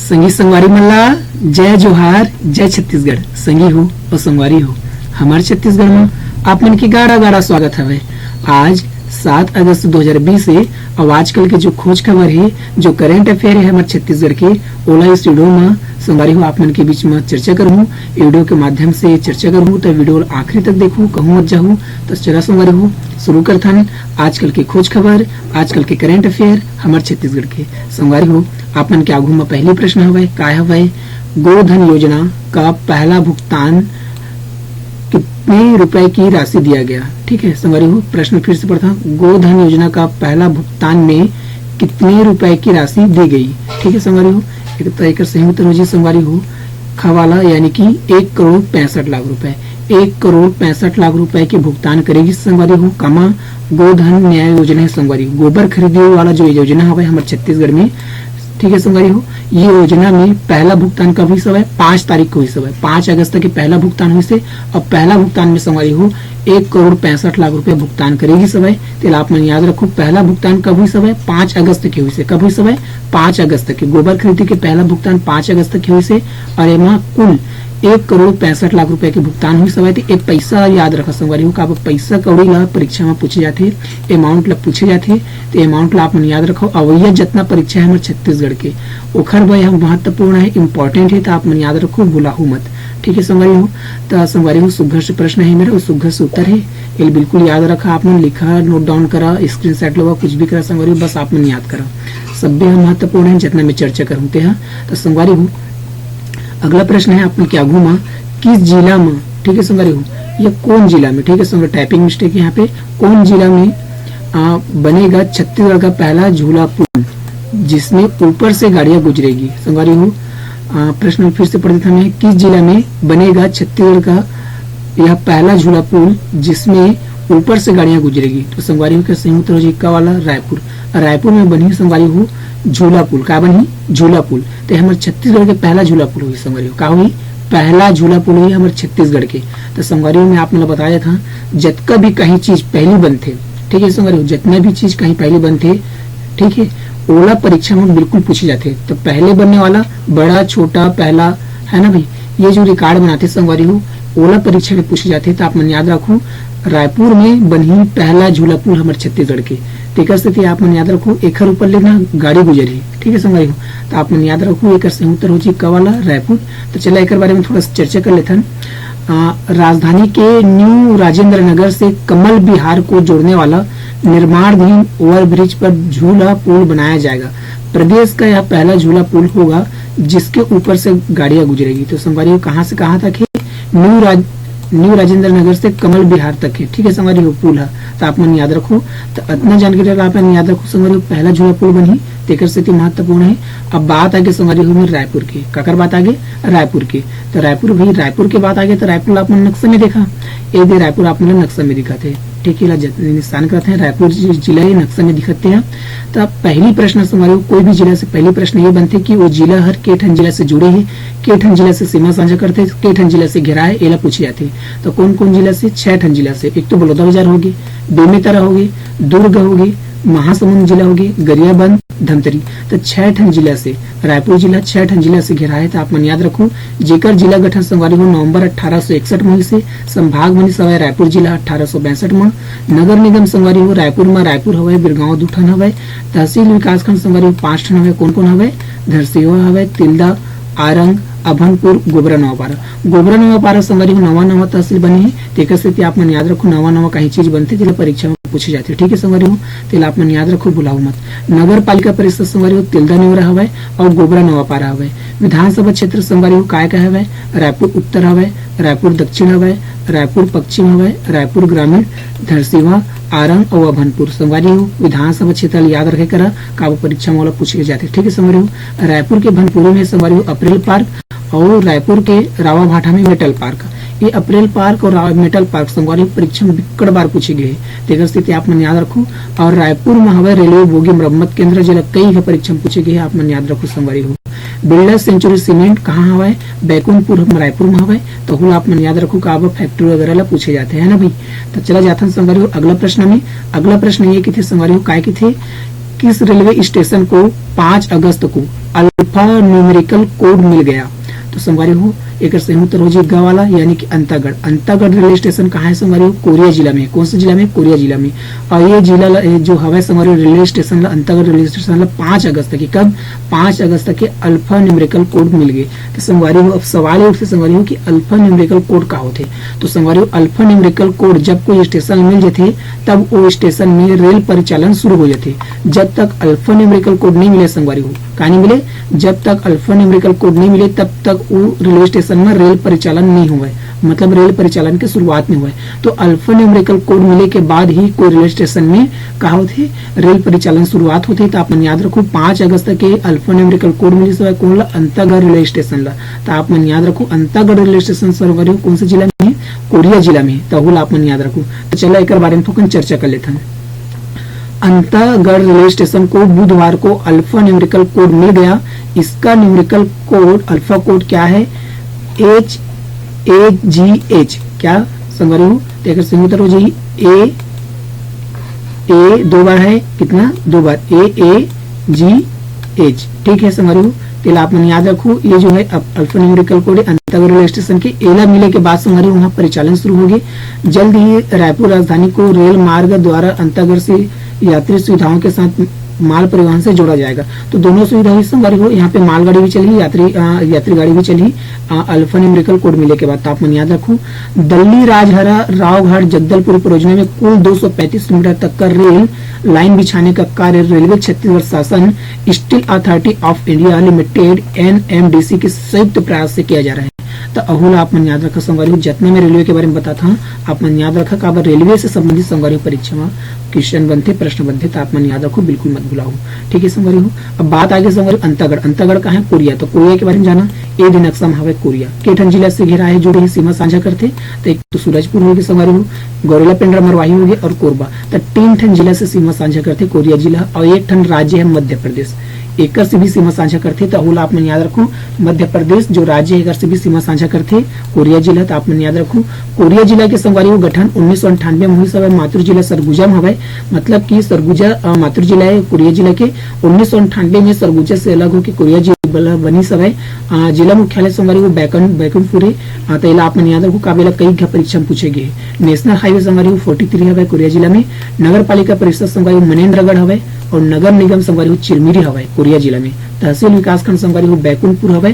संगी संगवारी मल्ला जय जोहार जय छत्तीसगढ़। संगी हो और संगवारी हो हमारे छत्तीसगढ़ में आप मन की गाड़ा गाड़ा स्वागत है। आज 7 अगस्त 2020 है और आजकल के जो खोज खबर है, जो करंट अफेयर है हमारे छत्तीसगढ़ के, ओला इस वीडियो में संगवारी हो आप मन के बीच में चर्चा करूँ। वीडियो के माध्यम से चर्चा करूँ तो वीडियो आखिरी तक देखूँ, कहूँ मत जाऊँ। तो चला संगवारी हो शुरू करथन आजकल की खोज खबर, आजकल के करंट अफेयर हमारे छत्तीसगढ़ के। संगवारी हो आप मन के आगू में पहली प्रश्न हवे, काय हवे? गोधन योजना का पहला भुगतान कितने रुपए की राशि दिया गया? ठीक है संगवारी हो, प्रश्न फिर से पढ़ता, गोधन योजना का पहला भुगतान में कितने रुपए की राशि दी गई? ठीक है संगवारी हो, एक सही उत्तर हो जी संगवारी हो खवाला, यानी कि 1,65,00,000 रुपए। 1,65,00,000 रुपए के भुगतान करेगी संगवारी हो। कामा गोधन न्याय योजना है संगवारी, गोबर खरीदने वाला जो योजना हवे हमारे छत्तीसगढ़ में। ठीक है संगवारी हो, ये योजना में पहला भुगतान कब हुई समय? 5 तारीख को हुई समय, 5 अगस्त के पहला भुगतान हुई से। और पहला भुगतान में संगवारी हो 1,65,00,000 रुपए भुगतान करेगी समय। तो आप मन याद रखो पहला भुगतान कब हुई समय? 5 अगस्त के हुई से। कब हुई समय? 5 अगस्त के। गोबर खरीदी के पहला भुगतान 5 अगस्त के हुई से और एमा कुल 1,65,00,000 रुपए के भुगतान हुई समय। तो एक पैसा याद रखा संगवारी हो का पैसा कौड़ी ला परीक्षा में पूछे जाते, अमाउंट ला पूछे जाते। तो अमाउंट ला आप मन याद रखो। अवैया जितना परीक्षा है हमारे छत्तीसगढ़ के ओखर भाई हम महत्वपूर्ण है, इम्पोर्टेंट है, तो आप मन याद रखो, भुलाहू मत। ठीक है संगवारी हो, तो संगवारी हो सुघर से प्रश्न है मेरा, सुघर से उत्तर है, ये बिल्कुल याद रखा। आप मन लिखा, नोट डाउन करा, स्क्रीनशॉट लो, कुछ भी करा संगवारी हो, बस आप मन याद करा। सब महत्वपूर्ण है जितना मैं चर्चा करूँ तो संगवारी हो अगला प्रश्न है आपने क्या घूमा, किस जिला में? ठीक है संगवारी हो, ये कौन जिला में? ठीक है संगवारी, टाइपिंग मिस्टेक यहाँ पे, कौन जिला में बनेगा छत्तीसगढ़ का पहला झूला पुल जिसमें ऊपर से गाड़ियां गुजरेगी? संगवारी हो प्रश्न फिर से पढ़ देता मैं, किस जिला में बनेगा छत्तीसगढ़ का यह पहला झूला पुल जिसमें ऊपर से गाड़ियां गुजरेगी? तो संगवारी हो का सही उत्तर हो जी का वाला रायपुर। रायपुर में बनी संगवारी हो झूला पुल। का बनी? झूला पुल। तो हमारे छत्तीसगढ़ के पहला झूला पुल हुई संगवारी हो, का हुई? पहला झूला पुल हुई हमारे छत्तीसगढ़ के। तो संगवारी में आपने बताया था जतका भी कहीं चीज पहली बनते, ठीक है संगवारी हो, जितना भी चीज कहीं पहले बनते, ठीक है, ओला परीक्षा में बिल्कुल पूछे जाते। तो पहले बनने वाला बड़ा छोटा पहला है ना भाई, ये जो रिकॉर्ड बनाते संगवारी हो ओला परीक्षा में पूछे जाते। तो आप मन याद रखो रायपुर में बनी पहला झूला पुल हमारे छत्तीसगढ़ के। टेकर स्थिति आप मन याद रखो, एक ऊपर लेना गाड़ी गुजरी। ठीक है संगवारी हो, तो आप मन याद रखो एक सही उत्तर हो जी का वाला रायपुर। तो चला एक बारे में थोड़ा चर्चा कर लेते हैं। राजधानी के न्यू राजेंद्र नगर से कमल बिहार को जोड़ने वाला निर्माणाधीन ओवरब्रिज पर झूला पुल बनाया जाएगा। प्रदेश का यह पहला झूला पुल होगा जिसके ऊपर से गाड़ियां गुजरेगी। तो संगवारी हो कहाँ से कहाँ तक है? न्यू राजेंद्र नगर से कमल बिहार तक है। ठीक है संगवारी हो पुल है, तो आप मन याद रखो। तो इतना जानकारी आप याद रखो संगवारी हो पहला झूला पुल बनी, तेकर स्थिति महत्वपूर्ण है। अब बात आगे संगवारी हो रायपुर की, काकर बात आगे? रायपुर की। तो रायपुर भाई रायपुर की बात आगे, तो रायपुर आप नक्शे में देखा, एक दिन रायपुर आप नक्शा में दिखाते, ठीक है, निशान करते हैं रायपुर जिला ही नक्शा में दिखते हैं। तो पहली प्रश्न संगवारी कोई भी जिला से पहली प्रश्न ये बनते कि वो जिला हर केठन जिला से जुड़े हैं, केठन जिला से सीमा साझा करते, केठन जिला से घिरा है, एला पूछे जाते। तो कौन कौन जिला से? 6 ठन जिला से। एक तो बलौदाबाजार होगी, बेमेतरा होगी, दुर्ग होगी, महासमुंद जिला होगी, गरियाबंद, धमतरी। तो 6 ठन जिला से रायपुर जिला 6 ठन जिला से घिरा है। तो आप मन याद रखो जेकर जिला गठन संगवारी हो नवंबर 1861 में से, संभाग बनी सवाई रायपुर जिला 1862 में, नगर निगम संगवारी हो रायपुर में रायपुर हवे, बिरगांव 2 ठन हवे, तहसील विकास खंड संगवारी हो 5 ठन हवे। कौन कौन हवे? धरसीवा हवे, तिल्दा, आरंग, अभनपुर, गोबरा नवापारा। गोबरा नवापारा संगवारी हो नवा तहसील बनी है। तेकर स्थिति आप मन याद रखो, नवा कहीं चीज बनते जिला परीक्षा में पूछे जाते। ठीक है संगवारी हो, तेल आप मन याद रखो, भुलाओ मत। नगर पालिका परिषद संगवारी हो तिल्दा नेवरा हवे और गोबरा नवापारा हवे। विधानसभा क्षेत्र संगवारी हो काय का हवे? रायपुर उत्तर हवे, रायपुर दक्षिण हवे, रायपुर पश्चिम हवे, रायपुर ग्रामीण, धरसीवा, आरंग और अभनपुर। संगवारी हो विधानसभा क्षेत्र याद रखे करा का परीक्षा में पूछे जाते। ठीक है संगवारी हो, रायपुर के भनपुरी में संगवारी हो अप्रैल पार्क और रायपुर के रावा भाटा में मेटल पार्क। ये अप्रैल पार्क और मेटल पार्क संगवारी परीक्षा में बिकट बार पूछे गए। तेकर स्थिति आप मन याद रखो। और रायपुर में हवे रेलवे बोगी मरम्मत केंद्र जिला कई परीक्षा में पूछे गए, आप मन याद रखो संगवारी हो। बिल्डर सेंचुरी सीमेंट कहाँ हवे? बैकुंठपुर रायपुर में हवे। तो हुल आप मन याद रखो का फैक्ट्री वगैरह ला पूछे जाते हैं ना भाई। तो चला जाता संगवारी हो अगला प्रश्न में। अगला प्रश्न ये कि थे संगवारी हो काय कि थे किस रेलवे स्टेशन को 5 अगस्त को अल्फा न्यूमेरिकल कोड मिल गया। तो संगवारी हो एक संयुक्त हो जी ग वाला यानी कि अंतागढ़। अंतागढ़ रेलवे स्टेशन कहाँ है संगवारी हो? कोरिया जिला में। कौन से जिला में? कोरिया जिला में। और ये जिला जो हवा संगवारी railway station Antagarh railway station 5 अगस्त तक कब 5 अगस्त तक के अल्फा न्यूमेरिकल कोड मिल गए। तो संगवारी हो अब सवाल है संगवारी हो कि अल्फा न्यूमेरिकल कोड का होते। तो संगवारी हो अल्फा न्यूमेरिकल कोड जब कोई स्टेशन मिल जाते तब वो स्टेशन में रेल परिचालन शुरू हो जाते। जब तक अल्फा न्यूमेरिकल कोड नहीं मिले संगवारी हो कहानी मिले, जब तक अल्फा न्यूमेरिकल कोड नहीं मिले तब तक वो रेलवे स्टेशन में रेल परिचालन नहीं हुआ है, मतलब रेल परिचालन की शुरुआत नहीं हुआ है। तो अल्फा न्यूमेरिकल कोड मिले के बाद ही कोई रेलवे स्टेशन में कहा होते रेल परिचालन शुरुआत होती है। तो आप याद रखो 5 अगस्त के अल्फा न्यूमेरिकल कोड मिले सो कौन ला? अंतागढ़ रेलवे स्टेशन ला। तो आप याद रखो अंतागढ़ रेलवे स्टेशन सरवरी कौन से जिला में? कोरिया जिला में। तो आप याद रखो। तो चलो एक बारे में थोड़ा चर्चा कर लेते हैं। अंतागढ़ रेलवे स्टेशन को बुधवार को अल्फा न्यूमेरिकल कोड मिल गया। इसका न्यूमेरिकल कोड अल्फा कोड क्या है? HAGH। क्या संगवारी हो? देखकर संयुक्त हो जाइए ए 2 बार है, कितना? 2 बार AAGH। ठीक है संगवारी हो। तो आप मन याद रखो ये जो है alpha numerical code Antagarh railway station के एला मिले के बाद संगवारी वहां परिचालन शुरू होगी। जल्द ही रायपुर राजधानी को रेल मार्ग द्वारा अंतागढ़ से यात्री सुविधाओं के साथ माल परिवहन से जोड़ा जाएगा। तो दोनों सुविधा हुई संगवारी हो। यहाँ पे मालगाड़ी भी चली, यात्री गाड़ी भी चली अल्फा न्यूमेरिकल कोड मिले के बाद। तापमान याद रखो दिल्ली राजहरा रावघाट जगदलपुर परियोजना में कुल 235 किलोमीटर तक का रेल लाइन बिछाने का कार्य रेलवे छत्तीसगढ़ शासन steel authority of India limited NMDC के संयुक्त प्रयास से किया जा रहा है। तो अहुला आप मन याद रखा संगवारी जितना मैं रेलवे के बारे में बताता हूँ आप मन याद रखा काबर रेलवे से संबंधित संगवारी परीक्षा में क्वेश्चन बनते प्रश्न बनते तो आप मन याद रखो, बिल्कुल मत भुलाओ। ठीक है संगवारी हो। अब बात आगे संगवारी अंतागढ़। अंतागढ़ कहाँ है? कोरिया। तो कोरिया के बारे में जाना ए दिन अक्सम हवे कोरिया केठन जिला से घिरा है, जुड़े सीमा साझा करते। तो एक तो सूरजपुर होगी संगवारी हो, गौरेला पिंडरा मरवाही होगी और कोरबा। तो 3 ठन जिला से सीमा साझा करते कोरिया जिला और 1 ठन राज्य है मध्य प्रदेश। एक से भी सीमा साझा करते। तो अहुल आप मन याद रखो मध्य प्रदेश जो राज्य है से भी सीमा साझा करते कोरिया जिला। तो आप मन याद रखो कोरिया जिला के संगवारी को गठन 1998 में हुई सब मातृ जिला सरगुजा में हवाई, मतलब कि सरगुजा मातृ जिला है कोरिया जिला के। 1998 में सरगुजा से अलग होकर कोरिया जिला बनी सब है। जिला मुख्यालय संगवारी को बैकुंठपुर है। तो आप मन याद रखो काबेला कई परीक्षा में पूछेगी। नेशनल हाईवे संगवारी 43 हवाई कोरिया जिला में। नगर पालिका परिषद संगवारी मनेन्द्रगढ़ हवाई और नगर निगम संगवारी चिरमिरी हवाई कोरिया जिला में। तहसील विकास खंड संगवारी बैकुंठपुर हवाई,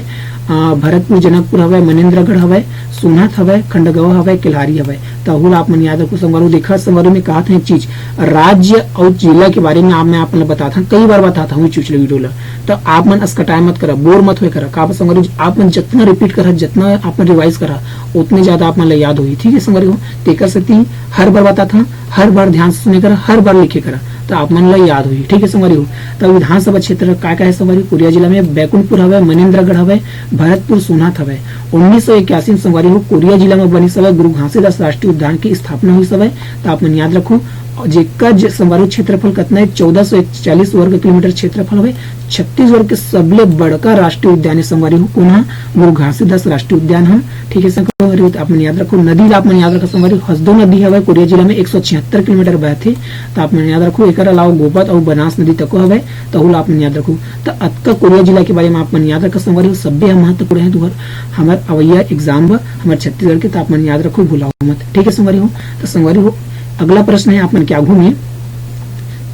भरतपुर जनकपुर हवाई, मनेन्द्रगढ़ हवाई, सोनाथ हवाई, खंडगवा हवाई, किल्हारी हवाई। तो आप मन याद रखो संगवारी देखा संगवारी में कहा था एक चीज राज्य और जिला के बारे में मैं आप बताता कई बार बताता हूँ पिछले वीडियो ला। तो आप मन अस्कटाए मत करा, बोर मत हुए करा। का संगवारी आप मन जितना रिपीट करा जितना आप रिवाइज करा उतने ज्यादा आप मन याद होगी। ठीक है संगवारी हो। तेकर से हर बार बताता हर बार ध्यान से सुने करा, हर बार लिखे करा तो आप मन ला याद हुई। ठीक है संगवारी हो। तो विधानसभा क्षेत्र का है संगवारी कोरिया जिला में बैकुंठपुर हवे, मनेन्द्रगढ़ हवे, भरतपुर, सोनाथ हवे। 1981 संगवारी हो कोरिया जिला में बनी सभा गुरु घासीदास राष्ट्रीय उद्यान की स्थापना हुई सब। तो आप मन याद रखो जेकर संगवारी क्षेत्रफल कितना है 1441 वर्ग किलोमीटर क्षेत्रफल हवे। छत्तीसगढ़ के सबले बड़का राष्ट्रीय उद्यान संगवारी हो कौन है? गुरु घासीदास राष्ट्रीय उद्यान है। ठीक है संगवारी हो। आप मन याद रखो नदी आप मन याद रखो संगवारी हसदो नदी हवे कोरिया जिला में 176 किलोमीटर बहथे। तो आप मन याद रखो एक अलावा गोपत और बनास नदी तको हवे। तो आप मन याद रखो। तो अतका कोरिया जिला के बारे में आप मन याद रखो संगवारी सभ्य महत्वपूर्ण है तुहर हमार अवैया एग्जाम हमारे छत्तीसगढ़ के। तो आप मन याद रखो भुलाओ मत। ठीक है संगवारी हो। तो संगवारी हो अगला प्रश्न है आप मन क्या घूमे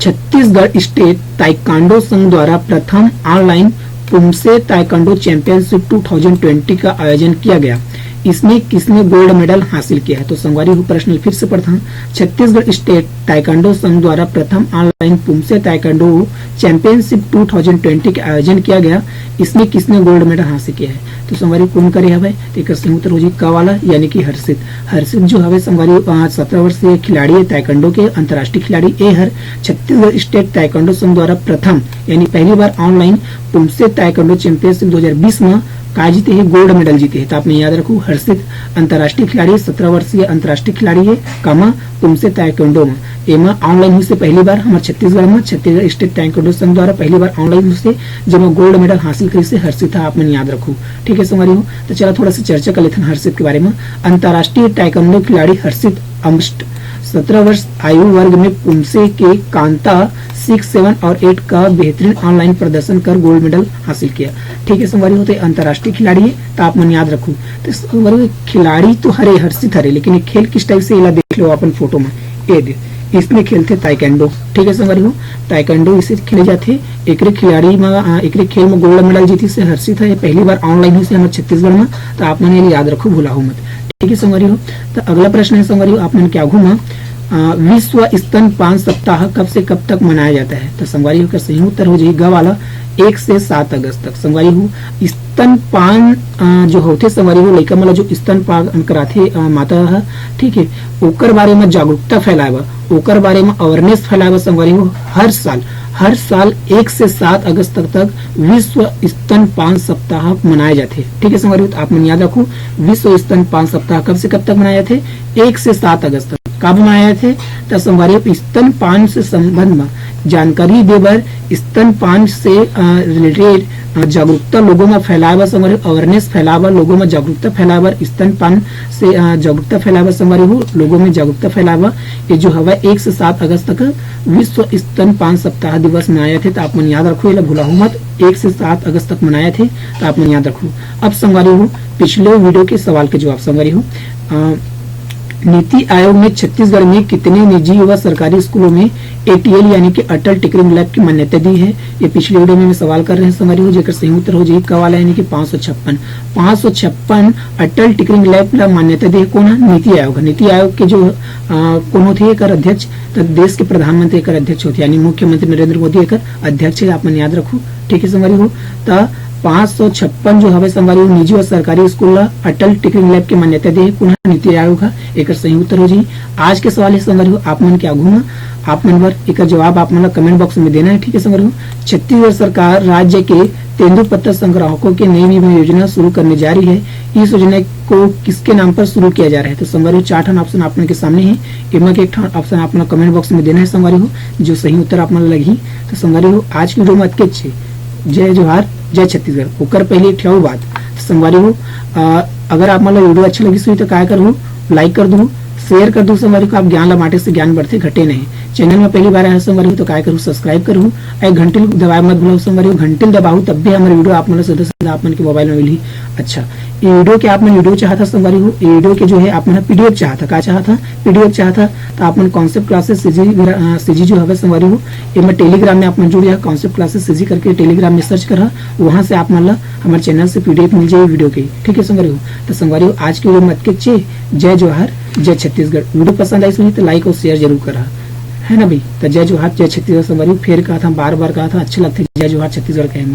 छत्तीसगढ़ स्टेट ताइक्वांडो संघ द्वारा प्रथम ऑनलाइन पुमसे ताइक्वांडो चैंपियनशिप 2020 का आयोजन किया गया। इसमें किसने गोल्ड मेडल हासिल किया है? तो संगवारी हो प्रश्न फिर से पढ़ता हूँ। छत्तीसगढ़ स्टेट ताइक्वांडो संघ द्वारा प्रथम ऑनलाइन पुमसे ताइक्वांडो चैंपियनशिप 2020 का आयोजन किया गया। इसमें किसने गोल्ड मेडल हासिल किया है? तो संगवारी कौन करे हवे? एक उत्तर हो जी का वाला यानी कि हर्षित। हर्षित जो हवे संगवारी 17 वर्षीय खिलाड़ी है ताइक्वांडो के अंतर्राष्ट्रीय खिलाड़ी ए हर छत्तीसगढ़ स्टेट ताइक्वांडो संघ द्वारा प्रथम यानी पहली बार ऑनलाइन पुमसे ताइक्वांडो चैंपियनशिप 2020 में का जीते है गोल्ड मेडल जीते है। तो आपने याद रखो हर्षित अंतर्राष्ट्रीय खिलाड़ी 17 वर्षीय अंतर्राष्ट्रीय खिलाड़ी है कामा तुमसे ताइक्वांडो में एमा ऑनलाइन हुई से पहली बार हमारे छत्तीसगढ़ में छत्तीसगढ़ स्टेट ताइक्वांडो संघ द्वारा पहली बार ऑनलाइन हुई से जब गोल्ड मेडल हासिल करी से हर्षित था, आप मन याद रखो। ठीक है संगवारी हो, तो चलो थोड़ा सा चर्चा कर लेते हैं हर्षित के बारे में। अंतर्राष्ट्रीय ताइक्वांडो खिलाड़ी हर्षित अम्स्ट 17 वर्ष आयु वर्ग में पुमसे के कांता 6, 7 और 8 का बेहतरीन ऑनलाइन प्रदर्शन कर गोल्ड मेडल हासिल किया। ठीक है संगवारी हो, तो अंतर्राष्ट्रीय खिलाड़ी है, तो आप मन याद रखो। तो संगवारी खिलाड़ी तो हरे हर्षित हरे, लेकिन खेल किस टाइप से इला देख लो अपन फोटो में, ये इसमें खेलते ताइक्वांडो। ठीक है संगवारी हो, ताइक्वांडो इसे खेले जाते। एकरे खिलाड़ी में एकरे खेल में गोल्ड मेडल जीती से हर्षित है, पहली बार ऑनलाइन हुई से हमारे छत्तीसगढ़ में, तो आप मन ये याद रखो, भूलाओ मत। ठीक है संगवारी हो, तो अगला प्रश्न है संगवारी हो, आप मन क्या घूमा विश्व स्तनपान सप्ताह कब से कब तक मनाया जाता है? तो संगवारी हो का सही उत्तर हो जाएगा वाला 1 से 7 अगस्त तक। संगवारी हो स्तनपान जो होते संगवारी हो लड़का मतलब जो स्तनपान कराथे माता है, ठीक है, ओकर बारे में जागरूकता फैलावा, ओकर बारे में अवेयरनेस फैलावा संगवारी हो हर साल 1 से 7 अगस्त तक विश्व स्तनपान सप्ताह मनाए जाते। ठीक है संगवारी हो, तो आप मन याद रखो विश्व स्तनपान सप्ताह कब से कब तक मनाए जाते? 1 से 7 अगस्त तक। कब मनाए थे? तो संगवारी स्तनपान से संबंध में जानकारी देवर स्तनपान से रिलेटेड जागरूकता लोगों में फैलावा संगवारी अवेयरनेस फैलावा, लोगों में जागरूकता फैलावा, स्तनपान से जागरूकता फैलावा संगवारी हो, लोगों में जागरूकता फैलावा। ये जो हवा 1 से 7 अगस्त तक विश्व स्तनपान सप्ताह दिवस मनाए थे, तो आप मन याद रखो, ये भूला मत, 1 से 7 अगस्त तक मनाए थे, तो आप मन याद रखो। अब संगवारी हो पिछले वीडियो के सवाल के जवाब संगवारी हो नीति आयोग ने छत्तीसगढ़ में कितने निजी व सरकारी स्कूलों में ATL यानी कि अटल टिकरिंग लैब की मान्यता दी है? ये पिछले वीडियो में सवाल कर रहे हैं संगवारी हो, जेकर सही उत्तर हो जाए का वाला यानी कि 556 अटल टिकरिंग लैब ला मान्यता दी है। कौन है? नीति आयोग। नीति आयोग के जो कौन होते हैं अध्यक्ष? तो देश के प्रधानमंत्री एक अध्यक्ष होते, यानी मुख्यमंत्री नरेंद्र मोदी एक अध्यक्ष है, आप मन याद रखो। ठीक है संगवारी हो, तो 556 जो हवे संगवारी हो निजी और सरकारी स्कूल अटल टिकरिंग लैब की मान्यता दे नीति आयोग है, एक सही उत्तर हो जाए। आज के सवाल है संगवारी हो आप मन क्या घूमा, आप मन बर एक जवाब आप मन कमेंट बॉक्स में देना है। ठीक है संगवारी हो, छत्तीसगढ़ सरकार राज्य के तेंदुपत्ता संग्राहकों की नई बीमा योजना शुरू करने जा रही है। इस योजना को किसके नाम पर शुरू किया जा रहा है? तो संगवारी हो 4 ऑप्शन आप मन के सामने है, इनमें एक ऑप्शन आप मन कमेंट बॉक्स में देना है संगवारी हो, जो सही उत्तर आप मन लगी। तो संगवारी हो आज की वीडियो में अतके अच्छे जय जोहार जय छत्तीसगढ़ ओकर पहले एक ठेऊ बात संगवारी हो अगर आप मतलब वीडियो अच्छी लगी सुई तो काय करूँ लाइक कर दूँ शेयर कर दूँ संगवारी को। आप ज्ञान लमाटे से ज्ञान बढ़ते घटे नहीं। चैनल में पहली बार आया संगवारी हो तो काय करूँ सब्सक्राइब करूँ, घंटी दबाए मत भूलो संगवारी हो, घंटी दबाऊ तब भी हमारे वीडियो आप मतलब सीधा आप मन के मोबाइल में मिली। अच्छा ये वीडियो के आप मन वीडियो चाहता संगवारी हो, ये वीडियो के जो है आप मन PDF चाहता का चाहता PDF चाहता तो आप मन कॉन्सेप्ट क्लासेस सीजी जो है संगवारी हो ये मैं टेलीग्राम में आप मन जुड़ जाए कॉन्सेप्ट क्लासेस सीजी करके टेलीग्राम में सर्च करा, वहां से आप मतलब हमारे चैनल से PDF मिल जाए वीडियो की। ठीक है संगवारी हो, तो संगवारी हो आज की वीडियो मत के जय जोहार जय छत्तीसगढ़। वीडियो पसंद आई सुनी तो लाइक और शेयर जरूर करा है ना भाई। तो जय जोहार जय छत्तीसगढ़ संगवारी फिर कहा था बार बार कहा था अच्छे लगते जय जोहार छत्तीसगढ़ कहे